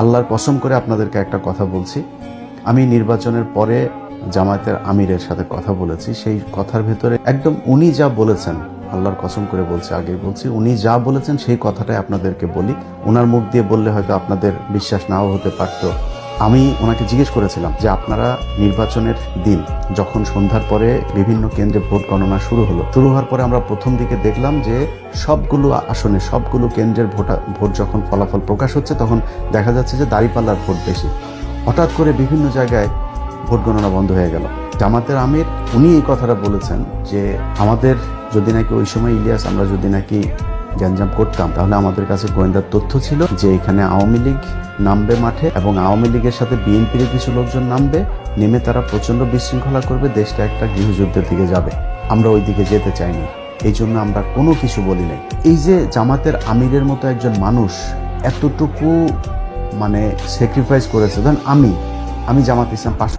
আল্লাহর কসম করে আপনাদেরকে একটা কথা বলছি, আমি নির্বাচনের পরে জামায়াতের আমিরের সাথে কথা বলেছি। সেই কথার ভেতরে একদম উনি যা বলেছেন, আল্লাহর কসম করে বলছি, আগে বলছি, উনি যা বলেছেন সেই কথাটাই আপনাদেরকে বলি। ওনার মুখ দিয়ে বললে হয়তো আপনাদের বিশ্বাস নাও হতে পারত। আমি ওনাকে জিজ্ঞেস করেছিলাম যে আপনারা নির্বাচনের দিন যখন সন্ধ্যার পরে বিভিন্ন কেন্দ্রে ভোট গণনা শুরু হওয়ার পরে আমরা প্রথম দিকে দেখলাম যে সবগুলো আসনে সবগুলো কেন্দ্রের ভোট যখন ফলাফল প্রকাশ হচ্ছে তখন দেখা যাচ্ছে যে দাঁড়িপাল্লার ভোট বেশি। হঠাৎ করে বিভিন্ন জায়গায় ভোট গণনা বন্ধ হয়ে গেল। জামাতের আমির উনি এই কথাটা বলেছেন যে আমাদের যদি নাকি ওই সময় ইলিয়াস আমরা যদি নাকি গ্যাঞ্জাম করতাম তাহলে আমাদের কাছে গোয়েন্দার তথ্য ছিল যে এখানে আওয়ামী লীগ নামবে মাঠে এবং আওয়ামী লীগের সাথে বিএনপির কিছু লোকজন নামবে, নেমে তারা প্রচণ্ড বিশৃঙ্খলা করবে, দেশটা একটা গৃহযুদ্ধের দিকে যাবে। আমরা ওই দিকে যেতে চাইনি, এই জন্য আমরা কোনো কিছু বলি নাই। এই যে জামাতের আমিরের মতো একজন মানুষ এতটুকু মানে স্যাক্রিফাইস করেছে, ধরেন আমি জামাত ইসলাম পাশ